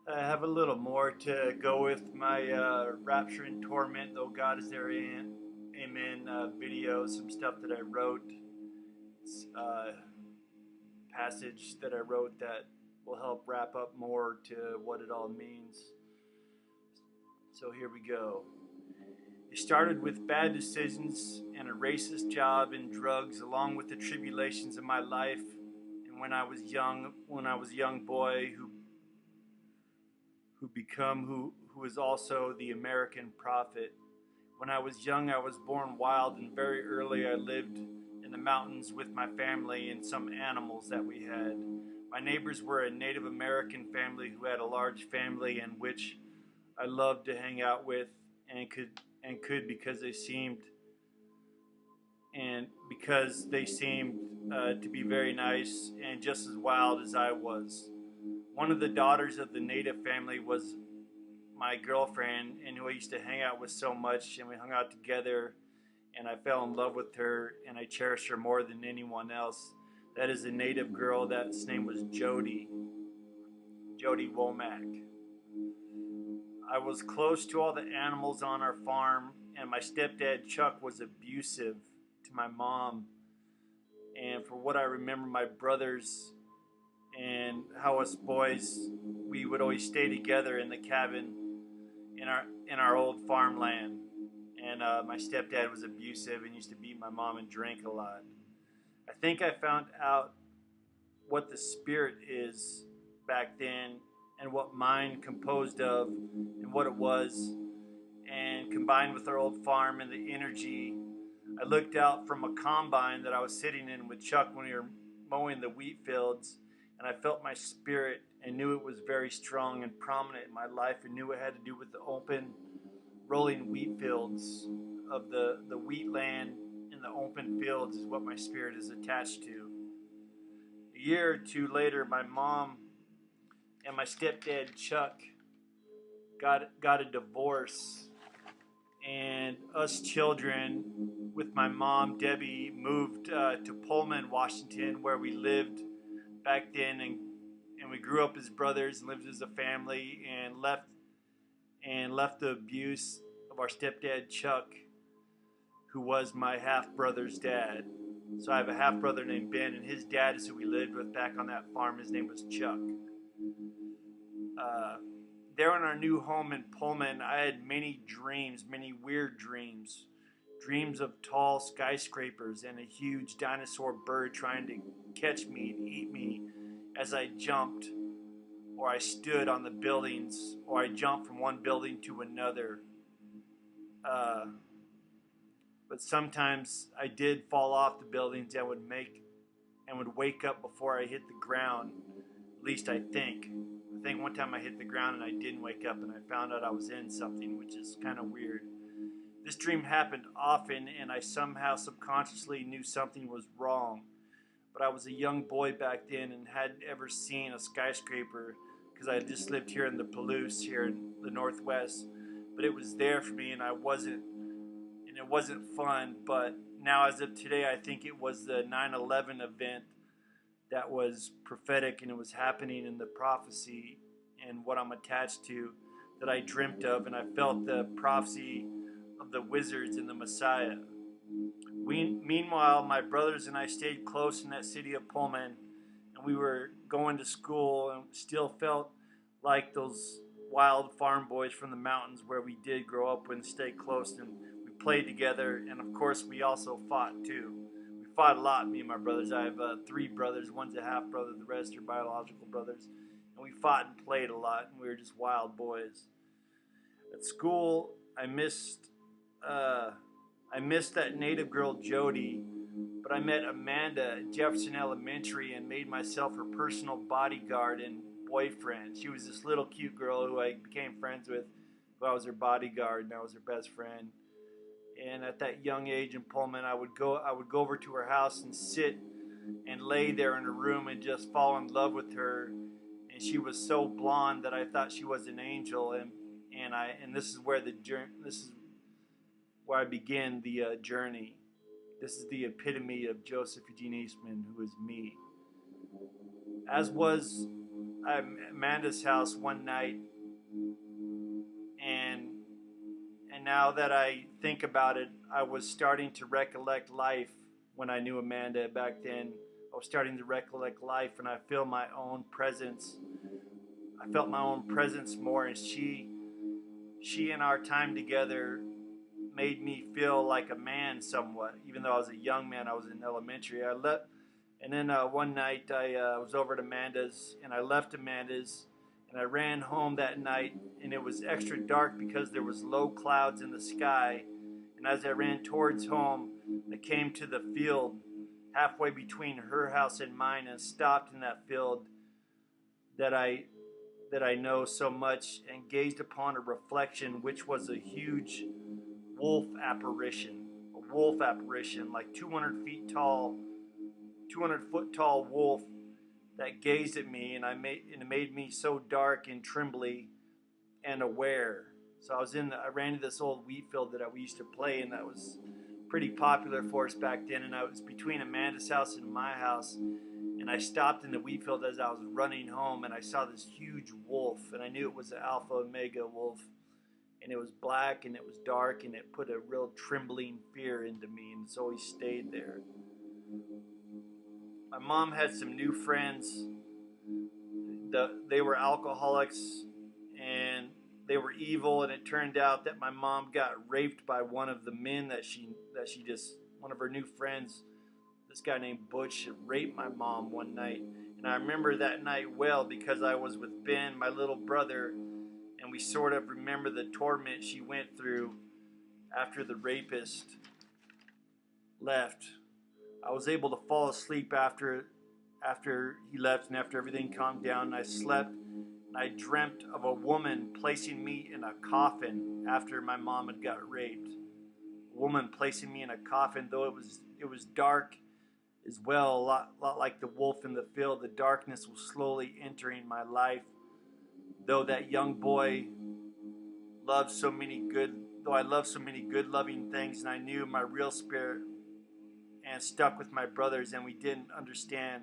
I have a little more to go with my Rapture and Torment, though God is there in Amen video, some stuff that I wrote, passage that I wrote that will help wrap up more to what it all means. So here we go. It started with bad decisions and a racist job and drugs, along with the tribulations of my life. And when I was a young boy who is also the American prophet. When I was young, I was born wild, and very early I lived in the mountains with my family and some animals that we had. My neighbors were a Native American family who had a large family, and which I loved to hang out with, and could because they seemed to be very nice and just as wild as I was. One of the daughters of the native family was my girlfriend, and who I used to hang out with so much, and we hung out together, and I fell in love with her, and I cherished her more than anyone else. That is a native girl. That's name was Jody Womack. I was close to all the animals on our farm, and my stepdad Chuck was abusive to my mom. And for what I remember, my brothers and how us boys, we would always stay together in the cabin in our old farmland. And my stepdad was abusive and used to beat my mom and drink a lot. I think I found out what the spirit is back then, and what mind composed of, and what it was, and combined with our old farm and the energy. I looked out from a combine that I was sitting in with Chuck when we were mowing the wheat fields, and I felt my spirit and knew it was very strong and prominent in my life, and knew it had to do with the open, rolling wheat fields of the Wheatland. In the open fields is what my spirit is attached to. A year or two later, my mom and my stepdad Chuck got a divorce, and us children with my mom Debbie moved to Pullman, Washington, where we lived back then, and we grew up as brothers and lived as a family, and left the abuse of our stepdad Chuck, who was my half brother's dad. So I have a half brother named Ben, and his dad is who we lived with back on that farm. His name was Chuck. There in our new home in Pullman, I had many dreams, many weird dreams. Dreams of tall skyscrapers and a huge dinosaur bird trying to catch me and eat me as I jumped, or I stood on the buildings, or I jumped from one building to another. But sometimes I did fall off the buildings and would wake up before I hit the ground. At least I think. I think one time I hit the ground and I didn't wake up, and I found out I was in something, which is kind of weird. This dream happened often, and I somehow subconsciously knew something was wrong. But I was a young boy back then and hadn't ever seen a skyscraper, because I just lived here in the Palouse, here in the Northwest. But it was there for me, and it wasn't fun. But now, as of today, I think it was the 9/11 event that was prophetic, and it was happening in the prophecy and what I'm attached to that I dreamt of, and I felt the prophecy of the wizards and the Messiah. Meanwhile, my brothers and I stayed close in that city of Pullman, and we were going to school, and still felt like those wild farm boys from the mountains where we did grow up and stay close, and we played together, and of course we also fought too. We fought a lot, me and my brothers. I have 3 brothers. One's a half brother, the rest are biological brothers, and we fought and played a lot, and we were just wild boys. At school, I missed that native girl Jody, but I met Amanda at Jefferson Elementary and made myself her personal bodyguard and boyfriend. She was this little cute girl who I became friends with, who I was her bodyguard, and I was her best friend. And at that young age in Pullman, I would go over to her house and sit and lay there in her room and just fall in love with her. And she was so blonde that I thought she was an angel. And this is where I began the journey. This is the epitome of Joseph Eugene Eastman, who is me. As was I'm at Amanda's house one night, and now that I think about it, I was starting to recollect life when I knew Amanda back then. I was starting to recollect life, and I felt my own presence. I felt my own presence more, and she and our time together made me feel like a man somewhat. Even though I was a young man, I was in elementary. I left, and then one night I was over at Amanda's, and I left Amanda's, and I ran home that night, and it was extra dark because there was low clouds in the sky. And as I ran towards home, I came to the field halfway between her house and mine, and stopped in that field that I know so much, and gazed upon a reflection which was a huge wolf apparition. A wolf apparition, like 200 feet tall, 200-foot tall wolf that gazed at me, and it made me so dark and trembly and aware. So I ran to this old wheat field that we used to play, and that was pretty popular for us back then, and I was between Amanda's house and my house, and I stopped in the wheat field as I was running home, and I saw this huge wolf, and I knew it was an alpha omega wolf, and it was black, and it was dark, and it put a real trembling fear into me, and it's always stayed there. My mom had some new friends. They were alcoholics, and they were evil, and it turned out that my mom got raped by one of the men one of her new friends, this guy named Butch, raped my mom one night. And I remember that night well because I was with Ben, my little brother, and we sort of remember the torment she went through after the rapist left. I was able to fall asleep after he left and after everything calmed down, and I slept, and I dreamt of a woman placing me in a coffin after my mom had got raped. A woman placing me in a coffin, though it was dark as well, a lot like the wolf in the field. The darkness was slowly entering my life, though that young boy loved so many good, though I loved so many good loving things, and I knew my real spirit and stuck with my brothers, and we didn't understand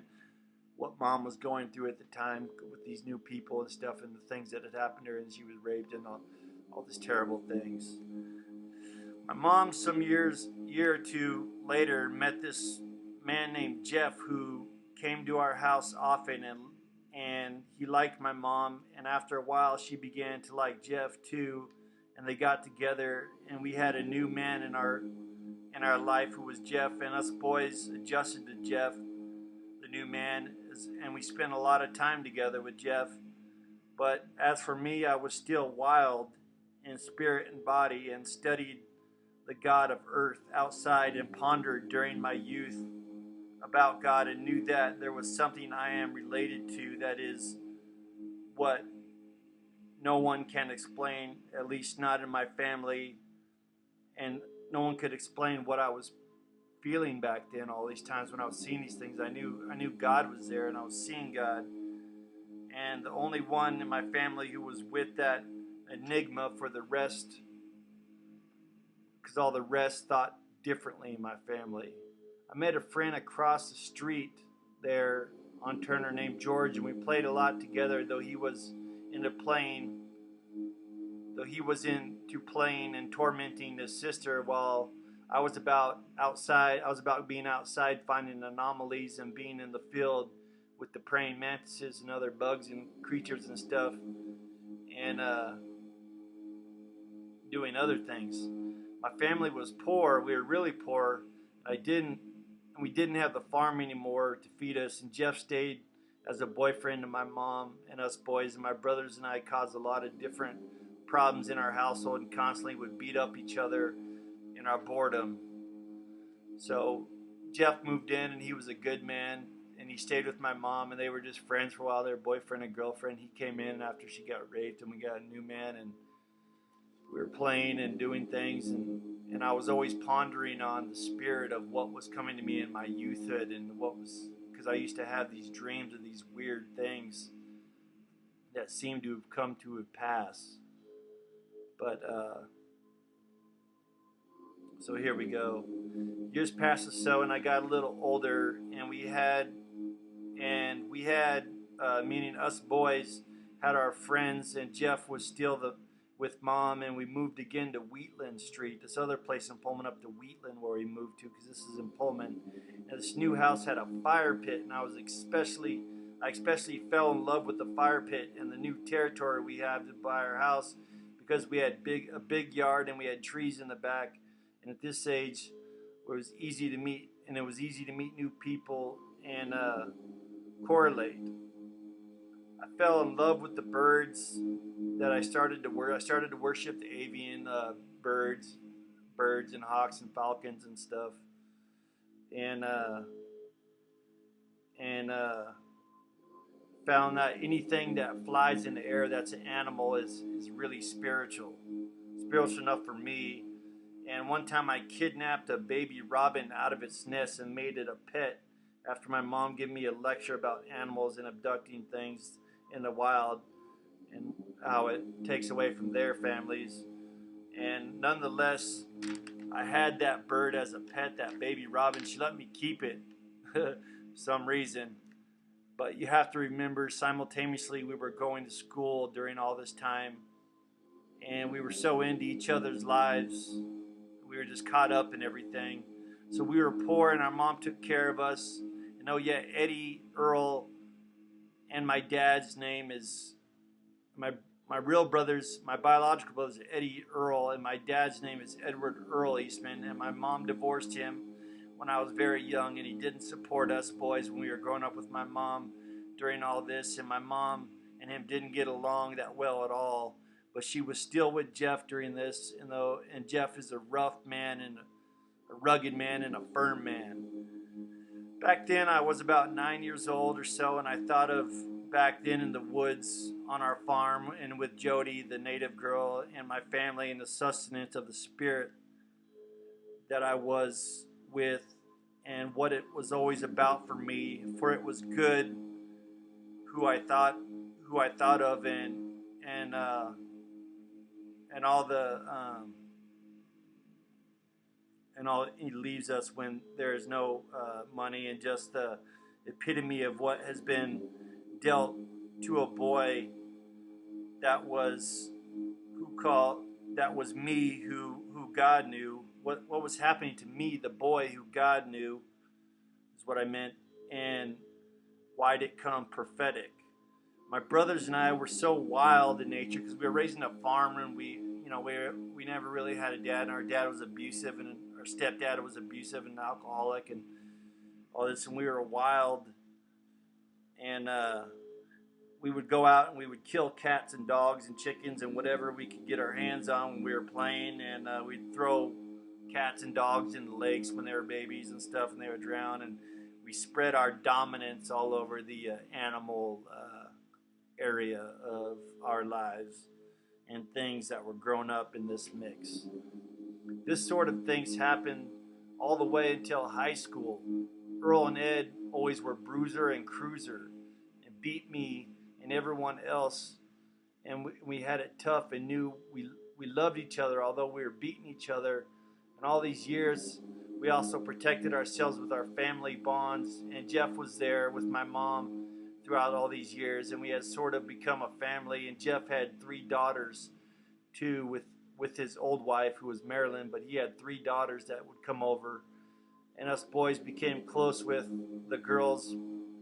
what mom was going through at the time with these new people and stuff, and the things that had happened to her, and she was raped and all these terrible things. My mom, some year or two later, met this man named Jeff who came to our house often, and he liked my mom, and after a while she began to like Jeff too, and they got together, and we had a new man in our life who was Jeff, and us boys adjusted to Jeff, the new man, and we spent a lot of time together with Jeff. But as for me, I was still wild in spirit and body, and studied the God of earth outside, and pondered during my youth about God, and knew that there was something I am related to that is what no one can explain, at least not in my family, and no one could explain what I was feeling back then. All these times when I was seeing these things, I knew God was there, and I was seeing God. And the only one in my family who was with that enigma for the rest, because all the rest thought differently in my family. I met a friend across the street there on Turner named George, and we played a lot together, though he was into playing and tormenting his sister, while I was about being outside finding anomalies and being in the field with the praying mantises and other bugs and creatures and stuff, and doing other things. My family was poor. We were really poor. We didn't have the farm anymore to feed us, and Jeff stayed as a boyfriend to my mom and us boys, and my brothers and I caused a lot of different problems in our household and constantly would beat up each other in our boredom. So Jeff moved in, and he was a good man, and he stayed with my mom, and they were just friends for a while. They were boyfriend and girlfriend. He came in after she got raped, and we got a new man, and we were playing and doing things, and I was always pondering on the spirit of what was coming to me in my youthhood, and because I used to have these dreams of these weird things that seemed to have come to pass. But so here we go. Years passed or so, and I got a little older, and we had meaning us boys, had our friends, and Jeff was still with Mom, and we moved again to Wheatland Street, this other place in Pullman, up to Wheatland where we moved to, because this is in Pullman. And this new house had a fire pit, and I especially fell in love with the fire pit and the new territory we had by our house, because we had a big yard and we had trees in the back. And at this age, it was easy to meet new people and correlate. I fell in love with the birds that I started to worship the avian birds and hawks and falcons and stuff. And found that anything that flies in the air that's an animal is really spiritual enough for me. And one time I kidnapped a baby robin out of its nest and made it a pet after my mom gave me a lecture about animals and abducting things in the wild and how it takes away from their families. And nonetheless, I had that bird as a pet, that baby robin. She let me keep it for some reason. But you have to remember, simultaneously, we were going to school during all this time, and we were so into each other's lives. We were just caught up in everything. So we were poor, and our mom took care of us. And oh yeah, Eddie, Earl, and my dad's name is, my biological brother's Eddie Earl, and my dad's name is Edward Earl Eastman, and my mom divorced him when I was very young, and he didn't support us boys when we were growing up with my mom during all this, and my mom and him didn't get along that well at all. But she was still with Jeff during this, and Jeff is a rough man and a rugged man and a firm man. Back then, I was about 9 years old or so, and I thought of back then in the woods on our farm and with Jody, the native girl, and my family, and the sustenance of the spirit that I was with, and what it was always about for me. For it was good who I thought of, and all he leaves us when there is no money, and just the epitome of what has been dealt to a boy that was me, who God knew. What was happening to me, the boy who God knew, is what I meant. And why'd it come prophetic? My brothers and I were so wild in nature because we were raised in a farm, and we never really had a dad, and our dad was abusive, and our stepdad was abusive and alcoholic and all this, and we were wild. And we would go out and we would kill cats and dogs and chickens and whatever we could get our hands on when we were playing, and we'd throw cats and dogs in the lakes when they were babies and stuff, and they would drown, and we spread our dominance all over the animal area of our lives and things that were grown up in this mix. This sort of things happened all the way until high school. Earl and Ed always were bruiser and cruiser and beat me and everyone else, and we had it tough and knew we loved each other, although we were beating each other. And all these years, we also protected ourselves with our family bonds, and Jeff was there with my mom throughout all these years, and we had sort of become a family. And Jeff had 3 daughters too, with his old wife, who was Marilyn, but he had 3 daughters that would come over, and us boys became close with the girls'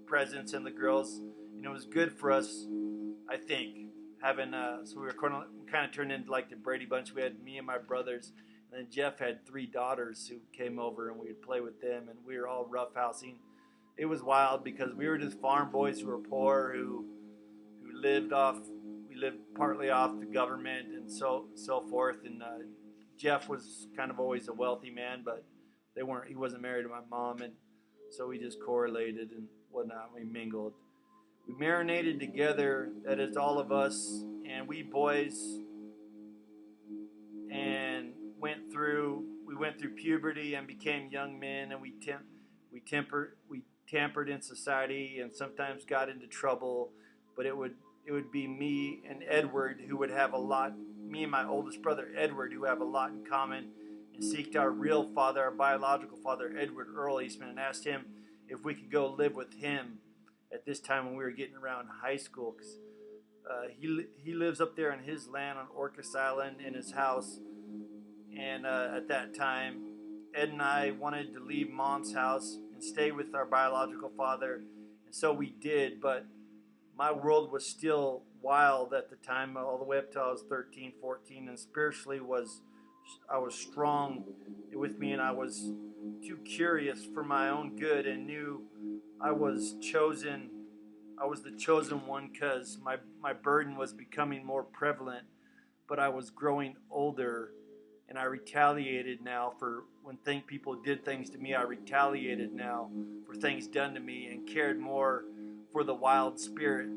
presence and the girls, and it was good for us, I think, having so we kind of turned into like the Brady Bunch. We had me and my brothers, and then Jeff had 3 daughters who came over, and we would play with them, and we were all roughhousing. It was wild because we were just farm boys who were poor, who lived partly off the government and so forth. And Jeff was kind of always a wealthy man, but he wasn't married to my mom, and so we just correlated and whatnot. We mingled. We marinated together, that is all of us, and we boys, and went through puberty and became young men, and we tampered in society and sometimes got into trouble. But it would be me and Edward who would have a lot, me and my oldest brother Edward, who have a lot in common, and seeked our real father, our biological father, Edward Earl Eastman, and asked him if we could go live with him at this time when we were getting around high school, because he lives up there on his land on Orcas Island in his house. And at that time, Ed and I wanted to leave Mom's house and stay with our biological father, and so we did. But my world was still wild at the time, all the way up till I was 13, 14, and spiritually I was strong with me, and I was too curious for my own good, and knew I was chosen. I was the chosen one, because my burden was becoming more prevalent, but I was growing older, and I retaliated now for when people did things to me. I retaliated now for things done to me, and cared more for the wild spirit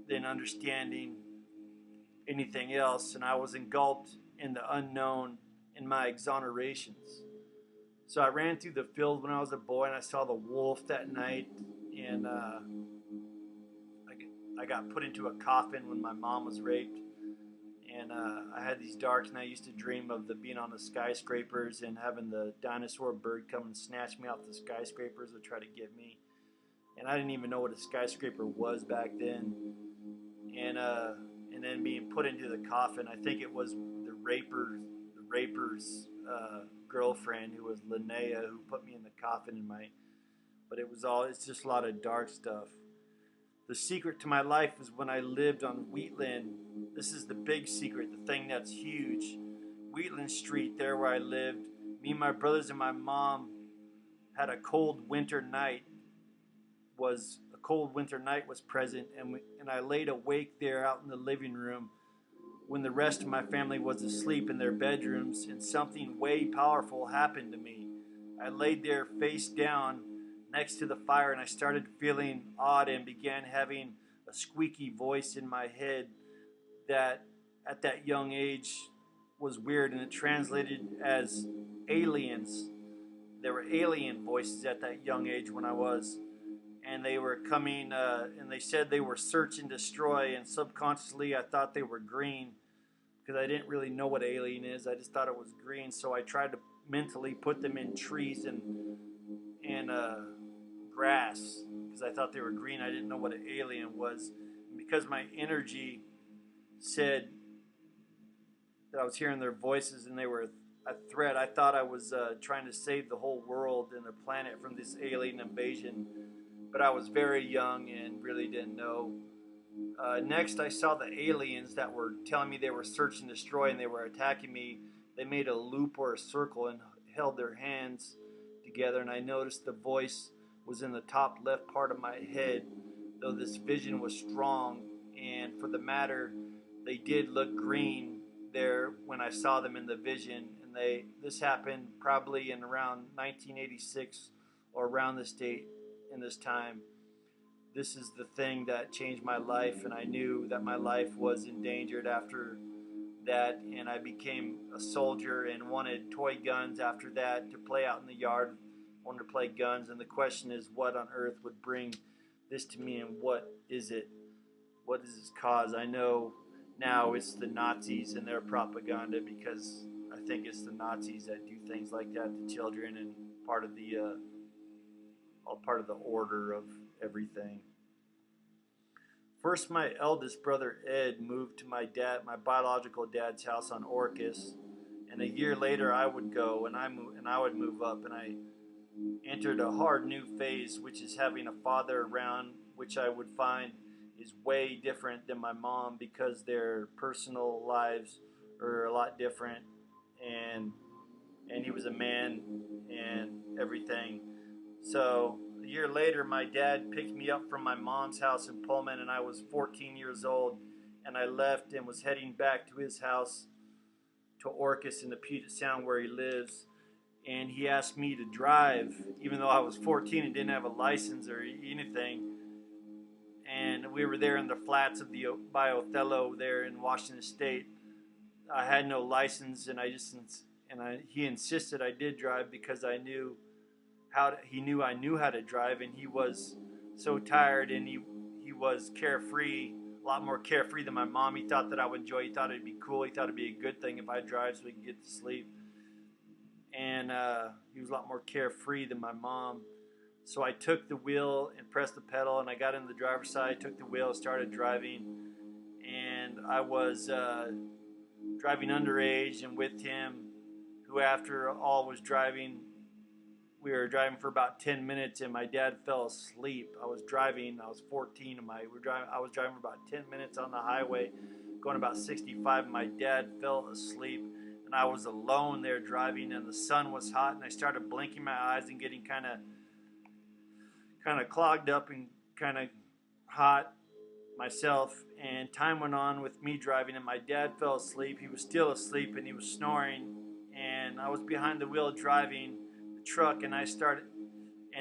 than understanding anything else. And I was engulfed in the unknown in my exonerations. So I ran through the field when I was a boy, and I saw the wolf that night, and I got put into a coffin when my mom was raped. And I had these darks, and I used to dream of being on the skyscrapers and having the dinosaur bird come and snatch me off the skyscrapers to try to get me. And I didn't even know what a skyscraper was back then. And then being put into the coffin, I think it was the raper's girlfriend, who was Linnea, who put me in the coffin but it's just a lot of dark stuff. The secret to my life is when I lived on Wheatland. This is the big secret, the thing that's huge. Wheatland Street, there where I lived, me, my brothers, and my mom had a cold winter night. Was present, and I laid awake there out in the living room when the rest of my family was asleep in their bedrooms, and something way powerful happened to me. I laid there face down next to the fire, and I started feeling odd and began having a squeaky voice in my head that at that young age was weird, and it translated as aliens. There were alien voices at that young age when I was, and they were coming, and they said they were search and destroy, and subconsciously I thought they were green, because I didn't really know what alien is. I just thought it was green, so I tried to mentally put them in trees and grass, because I thought they were green. I didn't know what an alien was. And because my energy said that I was hearing their voices and they were a threat, I thought I was trying to save the whole world and the planet from this alien invasion. But I was very young and really didn't know. Next, I saw the aliens that were telling me they were search and destroy, and they were attacking me. They made a loop or a circle and held their hands together, and I noticed the voice was in the top left part of my head, though this vision was strong. And for the matter, they did look green there when I saw them in the vision. And this happened probably in around 1986 or around this date in this time. This is the thing that changed my life, and I knew that my life was endangered after that, and I became a soldier and wanted toy guns after that to play out in the yard. Wanted to play guns, and the question is, what on earth would bring this to me, and what is it? What is its cause? I know now it's the Nazis and their propaganda, because I think it's the Nazis that do things like that to children, and part of the order of everything. First, my eldest brother Ed moved to my biological dad's house on Orcas, and a year later I would go and I would move up, and I entered a hard new phase, which is having a father around, which I would find is way different than my mom, because their personal lives are a lot different, and he was a man and everything. So a year later, my dad picked me up from my mom's house in Pullman, and I was 14 years old, and I left and was heading back to his house to Orcas in the Puget Sound where he lives. And he asked me to drive, even though I was 14 and didn't have a license or anything. And we were there in the flats by Othello there in Washington State. I had no license, and he insisted I did drive, because he knew I knew how to drive, and he was so tired, and he was carefree, a lot more carefree than my mom. He thought that I would enjoy. He thought it'd be cool. He thought it'd be a good thing if I drive so we could get to sleep. And he was a lot more carefree than my mom. So I took the wheel and pressed the pedal, and I got in the driver's side, took the wheel, started driving, and I was driving underage and with him, who after all was driving. We were driving for about 10 minutes, and my dad fell asleep. I was 14, and I was driving for about 10 minutes on the highway, going about 65, and my dad fell asleep, and I was alone there driving, and the sun was hot, and I started blinking my eyes and getting kind of clogged up and kind of hot myself. And time went on with me driving, and my dad fell asleep. He was still asleep, and he was snoring, and I was behind the wheel driving the truck, and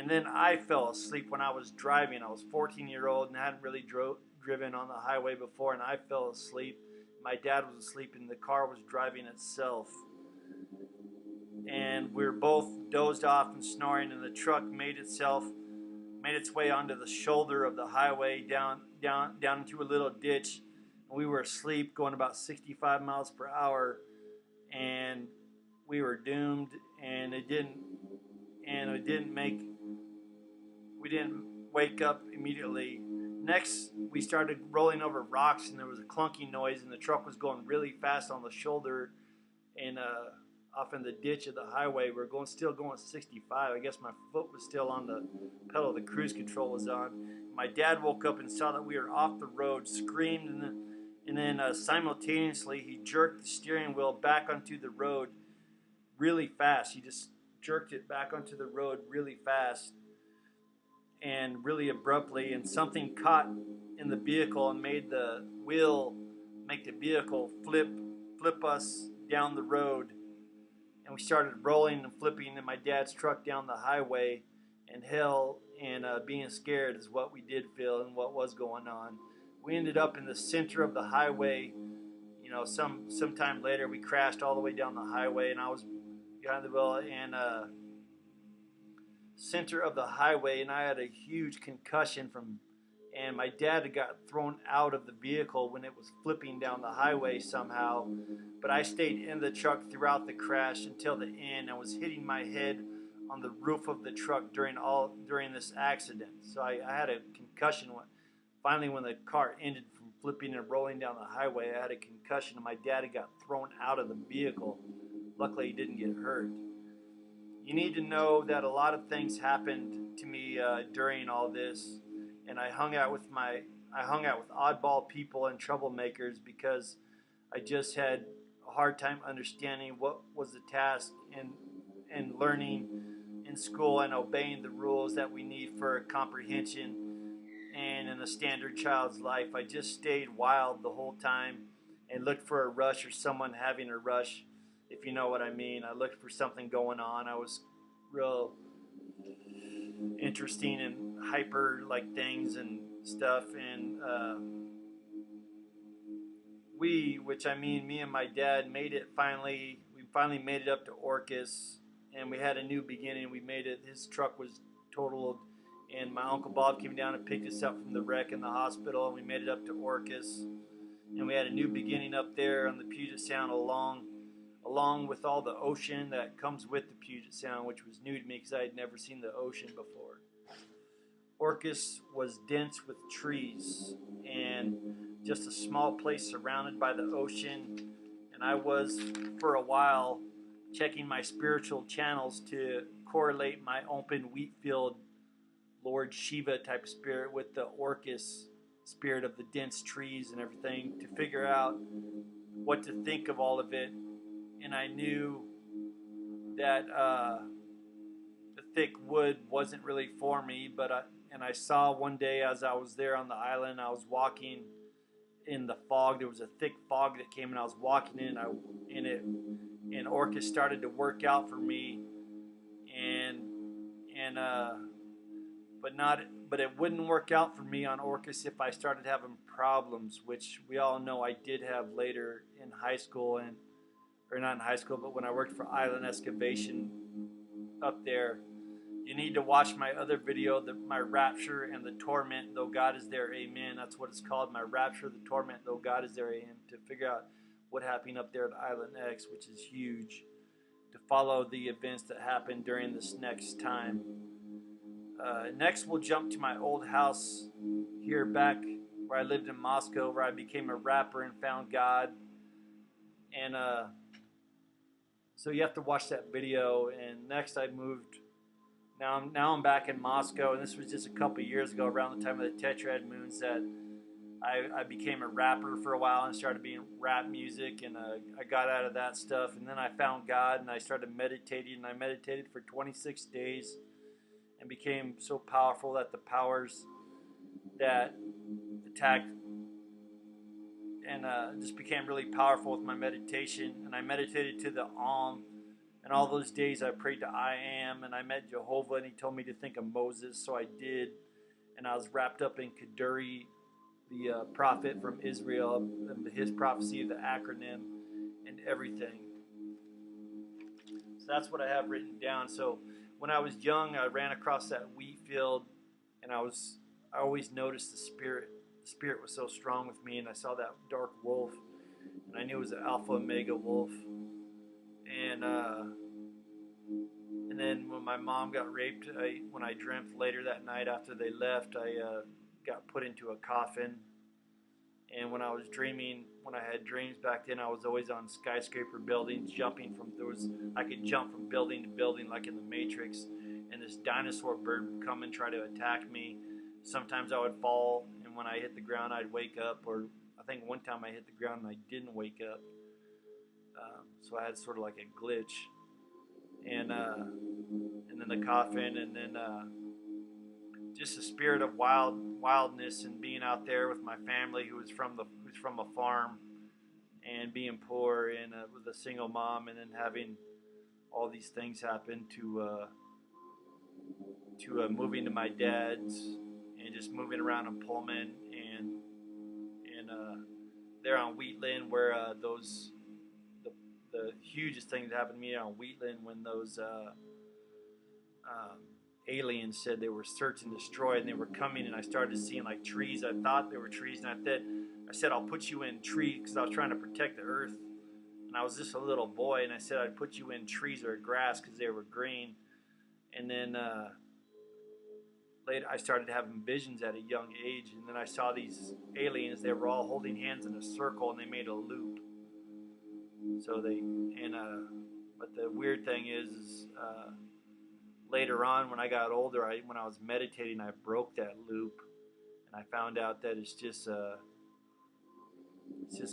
then I fell asleep when I was driving. I was 14-year-old and hadn't really driven on the highway before, and I fell asleep. My dad was asleep, and the car was driving itself. And we were both dozed off and snoring, and the truck made its way onto the shoulder of the highway down into a little ditch. And we were asleep, going about 65 miles per hour, and we were doomed. And we didn't wake up immediately. Next, we started rolling over rocks, and there was a clunking noise, and the truck was going really fast on the shoulder and off in the ditch of the highway. We were still going 65. I guess my foot was still on the pedal. The cruise control was on. My dad woke up and saw that we were off the road, screamed, and then simultaneously he jerked the steering wheel back onto the road really fast. He just jerked it back onto the road really fast and really abruptly, and something caught in the vehicle and made the vehicle flip us down the road. And we started rolling and flipping in my dad's truck down the highway, and hell and being scared is what we did feel and what was going on. We ended up in the center of the highway. Sometime later we crashed all the way down the highway, and I was behind the wheel and center of the highway, and I had a huge concussion and my dad had got thrown out of the vehicle when it was flipping down the highway somehow, but I stayed in the truck throughout the crash until the end. I was hitting my head on the roof of the truck during this accident. So I had a concussion. Finally, when the car ended from flipping and rolling down the highway, I had a concussion, and my dad had got thrown out of the vehicle. Luckily, he didn't get hurt. You need to know that a lot of things happened to me during all this, and I hung out with oddball people and troublemakers because I just had a hard time understanding what was the task and learning in school and obeying the rules that we need for comprehension and in a standard child's life. I just stayed wild the whole time and looked for a rush or someone having a rush, if you know what I mean. I looked for something going on. I was real interesting and hyper like things and stuff. And me and my dad made it finally. We finally made it up to Orcas, and we had a new beginning. We made it. His truck was totaled, and my Uncle Bob came down and picked us up from the wreck in the hospital, and we made it up to Orcas. And we had a new beginning up there on the Puget Sound along with all the ocean that comes with the Puget Sound, which was new to me because I had never seen the ocean before. Orcas was dense with trees and just a small place surrounded by the ocean. And I was, for a while, checking my spiritual channels to correlate my open wheat field Lord Shiva type spirit with the Orcas spirit of the dense trees and everything to figure out what to think of all of it. And I knew that the thick wood wasn't really for me, but I saw one day as I was there on the island, I was walking in the fog. There was a thick fog that came, and I was walking and Orcas started to work out for me, but it wouldn't work out for me on Orcas if I started having problems, which we all know I did have later in high school, or not in high school, but when I worked for Island Excavation up there. You need to watch my other video, my Rapture and the Torment, Though God Is There, Amen. That's what it's called, my Rapture, the Torment, Though God Is There, Amen, to figure out what happened up there at Island X, which is huge, to follow the events that happened during this next time. Next, we'll jump to my old house here back where I lived in Moscow, where I became a rapper and found God. And so you have to watch that video. And next, I moved. Now I'm back in Moscow, and this was just a couple years ago, around the time of the Tetrad Moons, that I became a rapper for a while and started being rap music, and I got out of that stuff. And then I found God, and I started meditating, and I meditated for 26 days and became so powerful that the powers that attacked and just became really powerful with my meditation. And I meditated to the Om. And all those days I prayed to I Am, and I met Jehovah, and he told me to think of Moses, so I did. And I was wrapped up in Kaduri, the prophet from Israel, and his prophecy of the acronym and everything. So that's what I have written down. So when I was young, I ran across that wheat field, and I always noticed the spirit. The spirit was so strong with me, and I saw that dark wolf, and I knew it was an alpha omega wolf. And then when my mom got raped, when I dreamt later that night after they left, I got put into a coffin. And when I was dreaming, when I had dreams back then, I was always on skyscraper buildings, jumping from I could jump from building to building like in the Matrix. And this dinosaur bird would come and try to attack me. Sometimes I would fall, and when I hit the ground, I'd wake up. Or I think one time I hit the ground and I didn't wake up. So I had sort of like a glitch, and then the coffin, and then just a spirit of wildness and being out there with my family who's from a farm, and being poor, and with a single mom, and then having all these things happen to moving to my dad's, and just moving around in Pullman, and there on Wheatland, where the hugest thing that happened to me on Wheatland, when those aliens said they were search and destroy, and they were coming, and I started seeing like trees. I thought they were trees, and I said I'll put you in trees, because I was trying to protect the earth, and I was just a little boy, and I said I'd put you in trees or grass because they were green. And then later I started having visions at a young age, and then I saw these aliens. They were all holding hands in a circle, and they made a loop. So but the weird thing is later on, when I got older, when I was meditating, I broke that loop, and I found out that it's just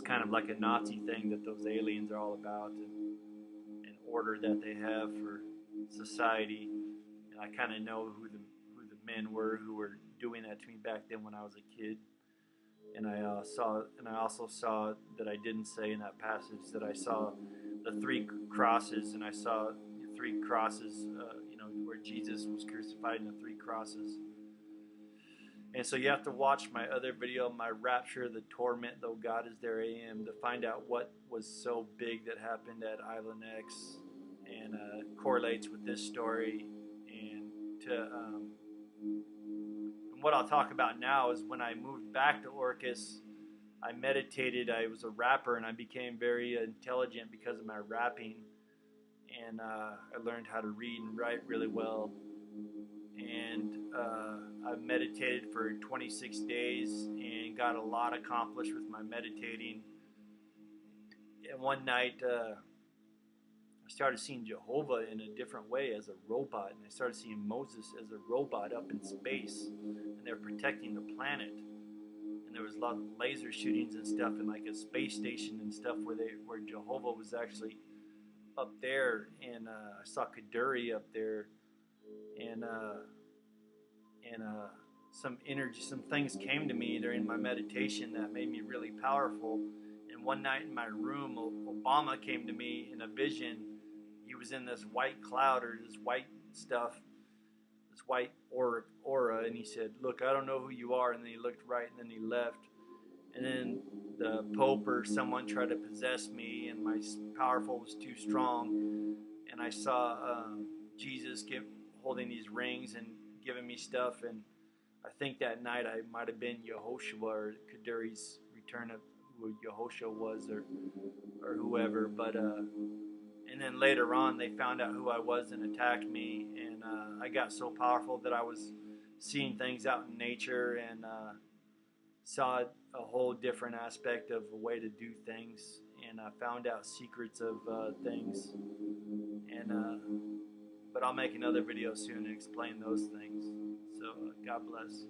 kind of like a Nazi thing that those aliens are all about, and an order that they have for society. And I kind of know who the men were who were doing that to me back then when I was a kid. And I also saw that I didn't say in that passage that I saw the 3 crosses, and I saw the 3 crosses, where Jesus was crucified in the 3 crosses. And so you have to watch my other video, my Rapture, the Torment, Though God Is There AM, to find out what was so big that happened at Island X, and correlates with this story. And what I'll talk about now is when I moved back to Orcas, I meditated. I was a rapper, and I became very intelligent because of my rapping. And I learned how to read and write really well. And I meditated for 26 days and got a lot accomplished with my meditating. And one night, I started seeing Jehovah in a different way as a robot, and I started seeing Moses as a robot up in space, and they were protecting the planet. And there was a lot of laser shootings and stuff, and like a space station and stuff where Jehovah was actually up there, and I saw Kaduri up there, and some energy, some things came to me during my meditation that made me really powerful. And one night in my room, Obama came to me in a vision. He was in this white cloud, or this white stuff, this white aura, and he said, "Look, I don't know who you are." And then he looked right, and then he left. And then the Pope or someone tried to possess me, and my powerful was too strong. And I saw Jesus holding these rings and giving me stuff. And I think that night I might have been Yehoshua, or Kaduri's return of who Yehoshua was, or whoever. But and then later on, they found out who I was and attacked me. And and I got so powerful that I was seeing things out in nature and saw a whole different aspect of a way to do things, and I found out secrets of things. And but I'll make another video soon and explain those things. So God bless.